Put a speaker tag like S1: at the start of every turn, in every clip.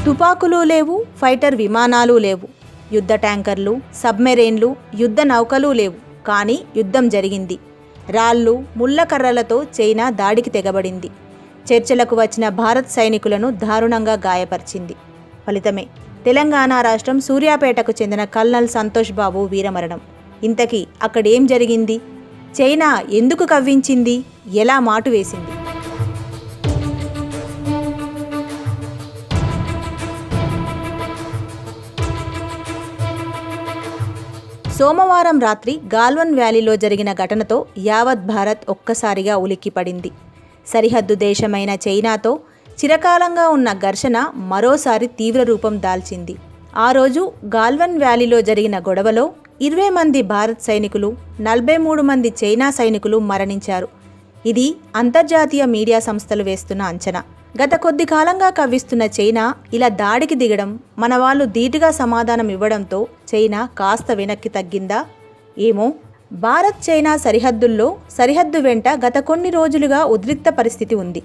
S1: తుపాకులు లేవు, ఫైటర్ విమానాలు లేవు, యుద్ధ ట్యాంకర్లు, సబ్మెరైన్లు, యుద్ధ నౌకలు లేవు. కానీ యుద్ధం జరిగింది. రాళ్ళు, ముళ్ళకర్రలతో చైనా దాడికి తెగబడింది. చర్చలకు వచ్చిన భారత్ సైనికులను దారుణంగా గాయపరిచింది. ఫలితమే తెలంగాణ రాష్ట్రం సూర్యాపేటకు చెందిన కల్నల్ సంతోష్ బాబు వీరమరణం. ఇంతకీ అక్కడేం జరిగింది? చైనా ఎందుకు కవ్వించింది? ఎలా మాటు వేసింది? సోమవారం రాత్రి గాల్వన్ వ్యాలీలో జరిగిన ఘటనతో యావత్ భారత్ ఒక్కసారిగా ఉలిక్కిపడింది. సరిహద్దు దేశమైన చైనాతో చిరకాలంగా ఉన్న ఘర్షణ మరోసారి తీవ్ర రూపం దాల్చింది. ఆ రోజు గాల్వన్ వ్యాలీలో జరిగిన గొడవలో 20 మంది భారత్ సైనికులు, 43 మంది చైనా సైనికులు మరణించారు. ఇది అంతర్జాతీయ మీడియా సంస్థలు వేస్తున్న అంచనా. గత కొద్ది కాలంగా కవ్విస్తున్న చైనా ఇలా దాడికి దిగడం, మన వాళ్ళు ధీటుగా సమాధానం ఇవ్వడంతో చైనా కాస్త వెనక్కి తగ్గిందా ఏమో. భారత్ చైనా సరిహద్దు వెంట గత కొన్ని రోజులుగా ఉద్రిక్త పరిస్థితి ఉంది.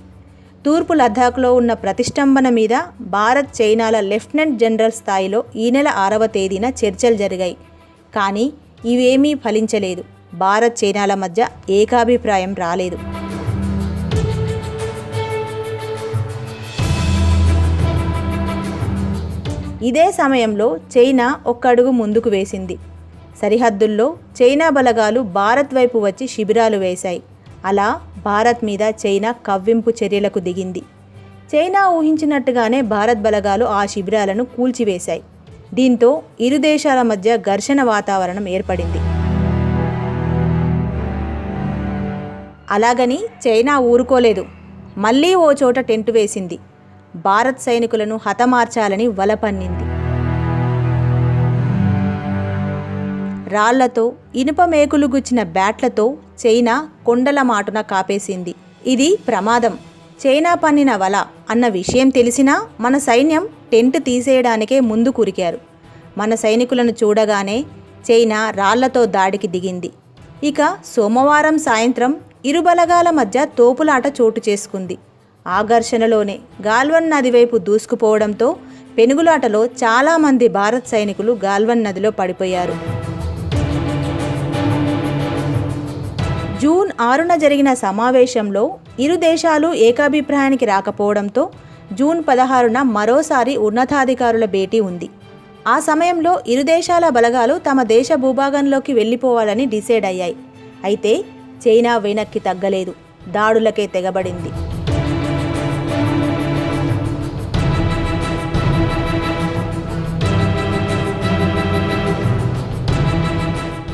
S1: తూర్పు లద్దాఖ్లో ఉన్న ప్రతిష్టంభన మీద భారత్ చైనాల లెఫ్టినెంట్ జనరల్ స్థాయిలో ఈ నెల 6వ తేదీన చర్చలు జరిగాయి. కానీ ఇవేమీ ఫలించలేదు. భారత్ చైనాల మధ్య ఏకాభిప్రాయం రాలేదు. ఇదే సమయంలో చైనా ఒక్క అడుగు ముందుకు వేసింది. సరిహద్దుల్లో చైనా బలగాలు భారత్ వైపు వచ్చి శిబిరాలు వేశాయి. అలా భారత్ మీద చైనా కవ్వింపు చర్యలకు దిగింది. చైనా ఊహించినట్టుగానే భారత్ బలగాలు ఆ శిబిరాలను కూల్చివేశాయి. దీంతో ఇరు దేశాల మధ్య ఘర్షణ వాతావరణం ఏర్పడింది. అలాగని చైనా ఊరుకోలేదు. మళ్లీ ఓ చోట టెంటు వేసింది. భారత్ సైనికులను హతమార్చాలని వలపన్నింది. రాళ్లతో, ఇనుప మేకులు గుచ్చిన బ్యాట్లతో చైనా కొండల మాటున కాపేసింది. ఇది ప్రమాదం, చైనా పన్నిన వల అన్న విషయం తెలిసినా మన సైన్యం టెంట్ తీసేయడానికే ముందు కురికారు. మన సైనికులను చూడగానే చైనా రాళ్లతో దాడికి దిగింది. ఇక సోమవారం సాయంత్రం ఇరు బలగాల మధ్య తోపులాట చోటు చేసుకుంది. ఆ ఘర్షణలోనే గాల్వన్ నది వైపు దూసుకుపోవడంతో పెనుగులాటలో చాలామంది భారత్ సైనికులు గాల్వన్ నదిలో పడిపోయారు. జూన్ 6న జరిగిన సమావేశంలో ఇరు దేశాలు ఏకాభిప్రాయానికి రాకపోవడంతో జూన్ 16న మరోసారి ఉన్నతాధికారుల భేటీ ఉంది. ఆ సమయంలో ఇరు దేశాల బలగాలు తమ దేశ భూభాగంలోకి వెళ్ళిపోవాలని డిసైడ్ అయ్యాయి. అయితే చైనా వెనక్కి తగ్గలేదు, దాడులకే తెగబడింది.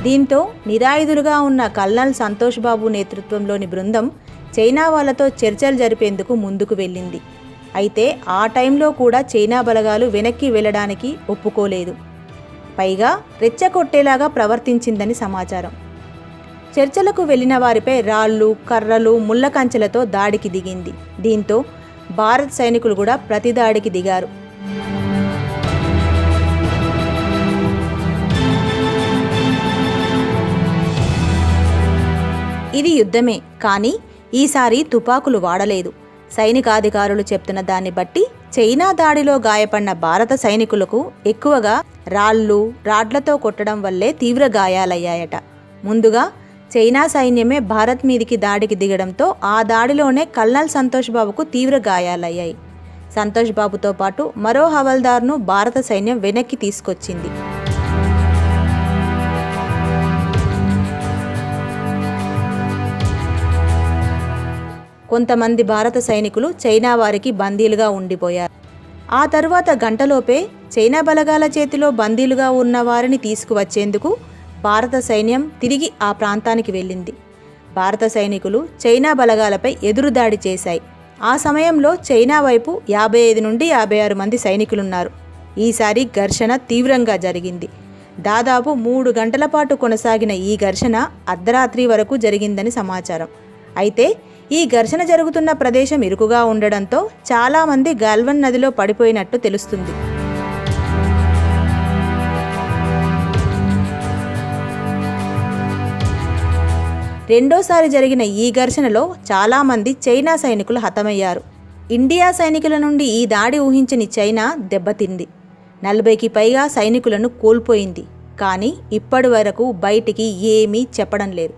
S1: దీంతో నిరాయుధులుగా ఉన్న కల్నల్ సంతోష్ బాబు నేతృత్వంలోని బృందం చైనా వాళ్ళతో చర్చలు జరిపేందుకు ముందుకు వెళ్ళింది. అయితే ఆ టైంలో కూడా చైనా బలగాలు వెనక్కి వెళ్ళడానికి ఒప్పుకోలేదు. పైగా రెచ్చగొట్టేలాగా ప్రవర్తించిందని సమాచారం. చర్చలకు వెళ్లిన వారిపై రాళ్ళు, కర్రలు, ముళ్ళ కంచెలతో దాడికి దిగింది. దీంతో భారత్ సైనికులు కూడా ప్రతిదాడికి దిగారు. ఇది యుద్ధమే, కానీ ఈసారి తుపాకులు వాడలేదు. సైనికాధికారులు చెప్తున్న దాన్ని బట్టి చైనా దాడిలో గాయపడిన భారత సైనికులకు ఎక్కువగా రాడ్లతో కొట్టడం వల్లే తీవ్ర గాయాలయ్యాయట. ముందుగా చైనా సైన్యమే భారత్ మీదికి దాడికి దిగడంతో ఆ దాడిలోనే కల్నల్ సంతోష్ బాబుకు తీవ్ర గాయాలయ్యాయి. సంతోష్ బాబుతో పాటు మరో హవల్దార్ను భారత సైన్యం వెనక్కి తీసుకొచ్చింది. కొంతమంది భారత సైనికులు చైనా వారికి బందీలుగా ఉండిపోయారు. ఆ తరువాత గంటలోపే చైనా బలగాల చేతిలో బందీలుగా ఉన్న వారిని తీసుకువచ్చేందుకు భారత సైన్యం తిరిగి ఆ ప్రాంతానికి వెళ్ళింది. భారత సైనికులు చైనా బలగాలపై ఎదురుదాడి చేశాయి. ఆ సమయంలో చైనా వైపు 55 నుండి 56 మంది సైనికులున్నారు. ఈసారి ఘర్షణ తీవ్రంగా జరిగింది. దాదాపు 3 గంటల పాటు కొనసాగిన ఈ ఘర్షణ అర్ధరాత్రి వరకు జరిగిందని సమాచారం. అయితే ఈ ఘర్షణ జరుగుతున్న ప్రదేశం ఇరుకుగా ఉండడంతో చాలామంది గాల్వన్ నదిలో పడిపోయినట్టు తెలుస్తుంది. రెండోసారి జరిగిన ఈ ఘర్షణలో చాలామంది చైనా సైనికులు హతమయ్యారు. ఇండియా సైనికుల నుండి ఈ దాడి ఊహించని చైనా దెబ్బతింది. 40కి పైగా సైనికులను కోల్పోయింది. కానీ ఇప్పటి వరకు బయటికి ఏమీ చెప్పడం లేదు.